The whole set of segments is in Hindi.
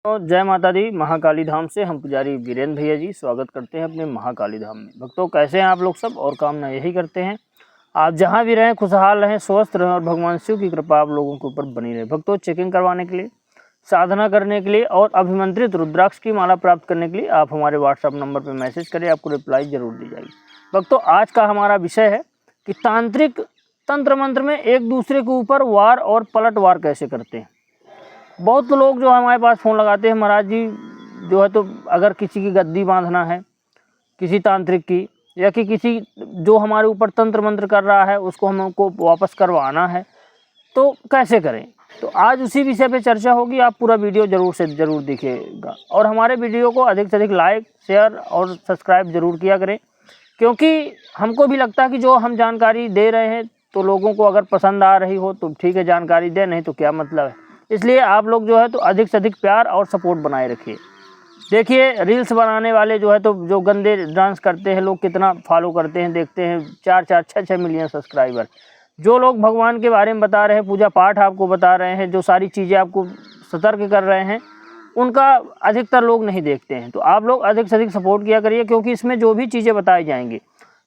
तो जय माता दी। महाकाली धाम से हम पुजारी वीरेंद्र भैया जी स्वागत करते हैं अपने महाकाली धाम में। भक्तों, कैसे हैं आप लोग सब, और कामना यही करते हैं आप जहां भी रहें खुशहाल रहें, स्वस्थ रहें और भगवान शिव की कृपा आप लोगों के ऊपर बनी रहे। भक्तों, चेकिंग करवाने के लिए, साधना करने के लिए और अभिमंत्रित रुद्राक्ष की माला प्राप्त करने के लिए आप हमारे व्हाट्सएप नंबर पर मैसेज करें, आपको रिप्लाई जरूर दी जाएगी। भक्तों, आज का हमारा विषय है कि तांत्रिक तंत्र मंत्र में एक दूसरे के ऊपर वार और पलटवार कैसे करते हैं। बहुत लोग जो हमारे पास फ़ोन लगाते हैं, महाराज जी जो है तो अगर किसी की गद्दी बांधना है, किसी तांत्रिक की, या कि किसी जो हमारे ऊपर तंत्र मंत्र कर रहा है उसको हमको वापस करवाना है, तो कैसे करें। तो आज उसी विषय पे चर्चा होगी। आप पूरा वीडियो ज़रूर से ज़रूर देखिएगा और हमारे वीडियो को अधिक से अधिक लाइक, शेयर और सब्सक्राइब ज़रूर किया करें, क्योंकि हमको भी लगता है कि जो हम जानकारी दे रहे हैं तो लोगों को अगर पसंद आ रही हो तो ठीक है, जानकारी दें, नहीं तो क्या मतलब है। इसलिए आप लोग जो है तो अधिक से अधिक प्यार और सपोर्ट बनाए रखिए। देखिए, रील्स बनाने वाले जो है तो जो गंदे डांस करते हैं, लोग कितना फॉलो करते हैं, देखते हैं 4-4, 6-6 मिलियन सब्सक्राइबर। जो लोग भगवान के बारे में बता रहे हैं, पूजा पाठ आपको बता रहे हैं, जो सारी चीज़ें आपको सतर्क कर रहे हैं, उनका अधिकतर लोग नहीं देखते हैं। तो आप लोग अधिक से अधिक सपोर्ट किया करिए, क्योंकि इसमें जो भी चीज़ें बताई जाएंगी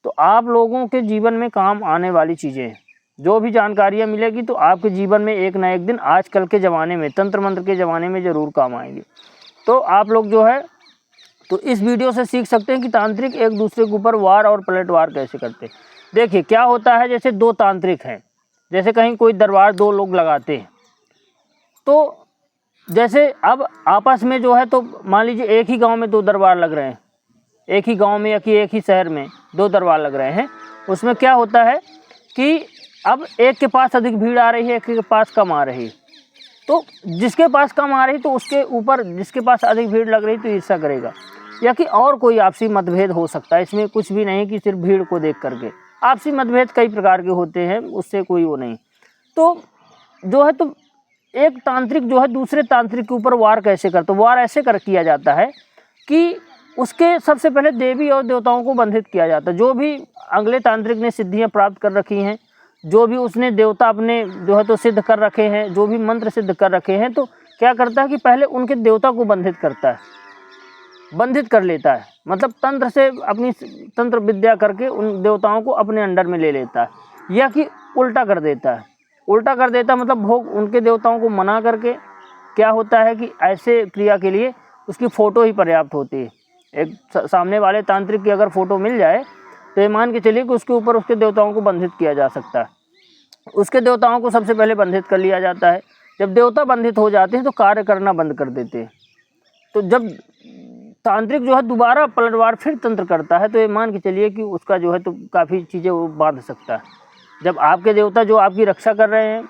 तो आप लोगों के जीवन में काम आने वाली चीज़ें हैं। जो भी जानकारियाँ मिलेगी तो आपके जीवन में एक ना एक दिन आजकल के ज़माने में, तंत्र मंत्र के ज़माने में ज़रूर काम आएंगे। तो आप लोग जो है तो इस वीडियो से सीख सकते हैं कि तांत्रिक एक दूसरे के ऊपर वार और पलटवार कैसे करते हैं। देखिए क्या होता है, जैसे दो तांत्रिक हैं, जैसे कहीं कोई दरबार दो लोग लगाते हैं, तो जैसे अब आपस में जो है तो मान लीजिए एक ही गांव में दो दरबार लग रहे हैं, एक ही गांव में या कि एक ही शहर में दो दरबार लग रहे हैं। उसमें क्या होता है कि अब एक के पास अधिक भीड़ आ रही है, एक के पास कम आ रही है। तो जिसके पास कम आ रही तो उसके ऊपर जिसके पास अधिक भीड़ लग रही तो ईर्ष्या करेगा, या कि और कोई आपसी मतभेद हो सकता है। इसमें कुछ भी नहीं कि सिर्फ भीड़ को देख करके, आपसी मतभेद कई प्रकार के होते हैं, उससे कोई वो नहीं। तो जो है तो एक तांत्रिक जो है दूसरे तांत्रिक के ऊपर वार कैसे करता, वार ऐसे किया जाता है कि उसके सबसे पहले देवी और देवताओं को बंधित किया जाता है। जो भी अगले तांत्रिक ने सिद्धियां प्राप्त कर रखी हैं, जो भी उसने देवता अपने जो है तो सिद्ध कर रखे हैं, जो भी मंत्र सिद्ध कर रखे हैं, तो क्या करता है कि पहले उनके देवता को बंधित करता है, बंधित कर लेता है। मतलब तंत्र से अपनी तंत्र विद्या करके उन देवताओं को अपने अंडर में ले लेता है, या कि उल्टा कर देता है। उल्टा कर देता मतलब भोग उनके देवताओं को मना करके क्या होता है कि ऐसे क्रिया के लिए उसकी फ़ोटो ही पर्याप्त होती है। एक सामने वाले तांत्रिक की अगर फ़ोटो मिल जाए तो ये मान के चलिए कि उसके ऊपर उसके देवताओं को बंधित किया जा सकता है। उसके देवताओं को सबसे पहले बंधित कर लिया जाता है। जब देवता बंधित हो जाते हैं तो कार्य करना बंद कर देते हैं। तो जब तांत्रिक जो है दोबारा पलटवार फिर तंत्र करता है तो ये मान के चलिए कि उसका जो है तो काफ़ी चीज़ें वो बांध सकता है। जब आपके देवता जो आपकी रक्षा कर रहे हैं,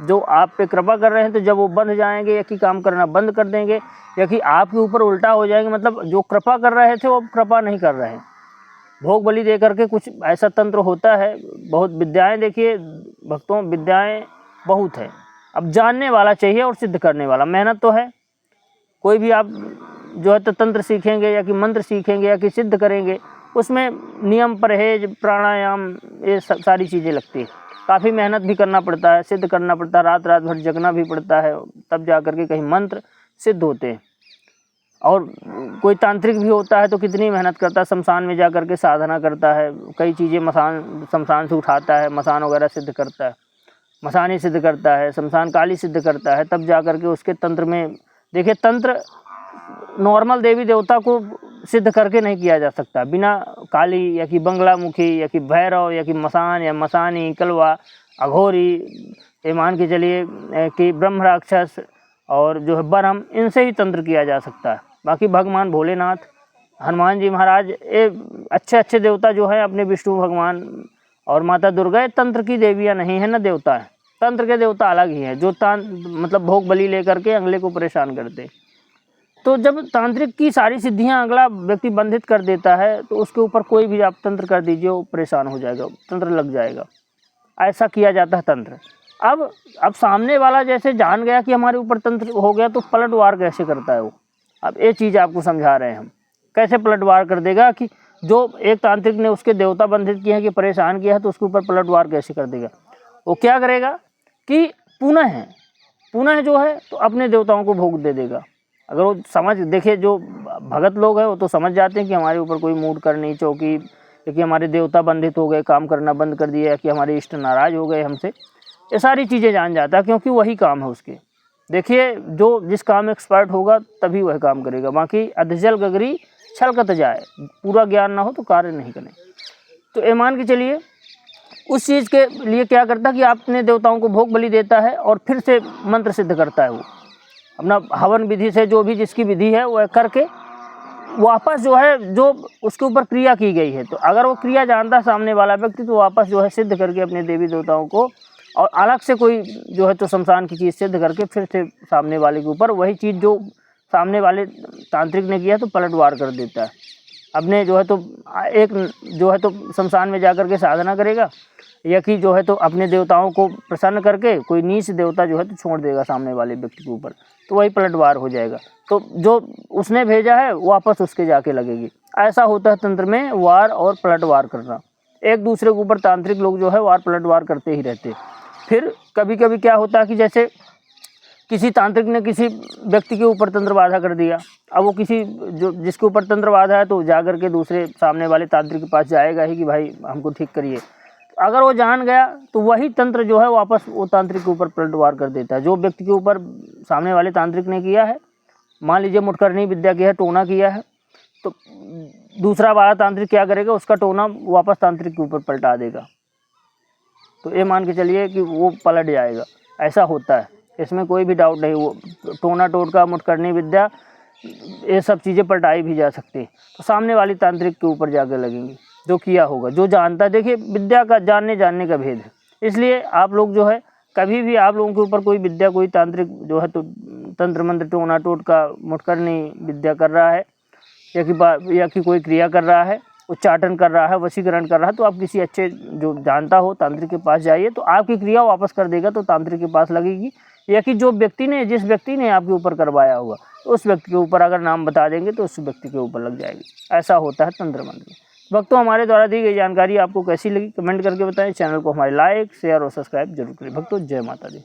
जो आप पे कृपा कर रहे हैं, तो जब वो बंध जाएंगे या कि काम करना बंद कर देंगे, या कि आपके ऊपर उल्टा हो जाएंगे, मतलब जो कृपा कर रहे थे वो कृपा नहीं कर रहे हैं, भोग बलि दे करके कुछ ऐसा तंत्र होता है। बहुत विद्याएं, देखिए भक्तों, विद्याएं बहुत है। अब जानने वाला चाहिए और सिद्ध करने वाला। मेहनत तो है, कोई भी आप जो है तो तंत्र सीखेंगे या कि मंत्र सीखेंगे या कि सिद्ध करेंगे, उसमें नियम, परहेज, प्राणायाम, ये सारी चीज़ें लगती है। काफ़ी मेहनत भी करना पड़ता है, सिद्ध करना पड़ता है, रात रात भर जगना भी पड़ता है, तब जा कर के कहीं मंत्र सिद्ध होते हैं। और कोई तांत्रिक भी होता है तो कितनी मेहनत करता है, शमशान में जा कर के साधना करता है, कई चीज़ें शमशान से उठाता है, मसान वगैरह सिद्ध करता है, मसानी सिद्ध करता है, शमशान काली सिद्ध करता है, तब जा कर के उसके तंत्र में। देखिए, तंत्र नॉर्मल देवी देवता को सिद्ध करके नहीं किया जा सकता। बिना काली या कि बंगलामुखी या कि भैरव या कि मसान या मसानी, कलवा, अघोरी, ये मान के चलिए कि ब्रह्म राक्षस और जो है ब्रह्म, इनसे ही तंत्र किया जा सकता है। बाकी भगवान भोलेनाथ, हनुमान जी महाराज, ये अच्छे अच्छे देवता जो है अपने विष्णु भगवान और माता दुर्गा, तंत्र की देवियाँ नहीं है ना, देवता है। तंत्र के देवता अलग ही हैं, जो मतलब भोग बलि लेकर के अगले को परेशान करते। तो जब तांत्रिक की सारी सिद्धियां अगला व्यक्ति बंधित कर देता है तो उसके ऊपर कोई भी आप तंत्र कर दीजिए, वो परेशान हो जाएगा, तंत्र लग जाएगा। ऐसा किया जाता है तंत्र। अब सामने वाला जैसे जान गया कि हमारे ऊपर तंत्र हो गया, तो पलटवार कैसे करता है वो। अब ये चीज़ आपको समझा रहे हैं हम, कैसे पलटवार कर देगा। कि जो एक तांत्रिक ने उसके देवता बंधित किए हैं, कि परेशान किया है, तो उसके ऊपर पलटवार कैसे कर देगा। वो क्या करेगा कि पुनः जो है तो अपने देवताओं को भोग दे देगा, अगर वो समझ देखिए, जो भगत लोग हैं वो तो समझ जाते हैं कि हमारे ऊपर कोई मूड करनी चौकी, कि हमारे देवता बंधित हो गए, काम करना बंद कर दिया, कि हमारे इष्ट नाराज़ हो गए हमसे, ये सारी चीज़ें जान जाता है, क्योंकि वही काम है उसके। देखिए, जो जिस काम में एक्सपर्ट होगा तभी वह काम करेगा, बाकी अधजल गगरी छलकत जाए, पूरा ज्ञान ना हो तो कार्य नहीं करें। तो ये मान के चलिए, उस चीज़ के लिए क्या करता है कि अपने देवताओं को भोग बलि देता है और फिर से मंत्र सिद्ध करता है। वो अपना हवन विधि से जो भी जिसकी विधि है वह करके वापस जो है, जो उसके ऊपर क्रिया की गई है, तो अगर वो क्रिया जानता है सामने वाला व्यक्ति, तो वापस जो है सिद्ध करके अपने देवी देवताओं को, और अलग से कोई जो है तो शमशान की चीज़ सिद्ध करके फिर से सामने वाले के ऊपर वही चीज़ जो सामने वाले तांत्रिक ने किया तो पलटवार कर देता है। अपने जो है तो एक जो है तो शमशान में जाकर के साधना करेगा, या कि जो है तो अपने देवताओं को प्रसन्न करके कोई नीच देवता जो है तो छोड़ देगा सामने वाले व्यक्ति के ऊपर, तो वही पलटवार हो जाएगा। तो जो उसने भेजा है वापस उसके जाके लगेगी। ऐसा होता है तंत्र में वार और पलटवार करना। एक दूसरे के ऊपर तांत्रिक लोग जो है वार पलटवार करते ही रहते। फिर कभी कभी क्या होता है कि जैसे किसी तांत्रिक ने किसी व्यक्ति के ऊपर तंत्र बाधा कर दिया, अब वो किसी जो जिसके ऊपर तंत्र बाधा है तो जाकर के दूसरे सामने वाले तांत्रिक के पास जाएगा ही कि भाई हमको ठीक करिए। अगर वो जान गया तो वही तंत्र जो है वापस वो तांत्रिक के ऊपर पलटवार कर देता है। जो व्यक्ति के ऊपर सामने वाले तांत्रिक ने किया है, मान लीजिए मुटकरनी विद्या किया है, टोना किया है, तो दूसरा वाला तांत्रिक क्या करेगा, उसका टोना वापस तांत्रिक के ऊपर पलटा देगा। तो ये मान के चलिए कि वो पलट जाएगा। ऐसा होता है, इसमें कोई भी डाउट नहीं। वो टोना टोटका मुटकरनी विद्या ये सब चीज़ें पलटाई भी जा सकती है। तो सामने वाली तांत्रिक के ऊपर जाकर लगेंगी जो किया होगा, जो जानता है। देखिए, विद्या का जानने का भेद है, इसलिए आप लोग जो है कभी भी आप लोगों के ऊपर कोई विद्या कोई तांत्रिक जो है तो तंत्र मंत्र टोना टोटका मुटकरनी विद्या कर रहा है, या कि कोई क्रिया कर रहा है, उच्चाटन कर रहा है, वशीकरण कर रहा है, तो आप किसी अच्छे जो जानता हो तांत्रिक के पास जाइए, तो आपकी क्रिया वापस कर देगा, तो तांत्रिक के पास लगेगी। या कि जो व्यक्ति ने जिस व्यक्ति ने आपके ऊपर करवाया होगा तो उस व्यक्ति के ऊपर अगर नाम बता देंगे तो उस व्यक्ति के ऊपर लग जाएगी। ऐसा होता है तंत्र मंत्र। भक्तों, हमारे द्वारा दी गई जानकारी आपको कैसी लगी कमेंट करके बताएं। चैनल को हमारे लाइक शेयर और सब्सक्राइब जरूर करें। भक्तों, जय माता दी।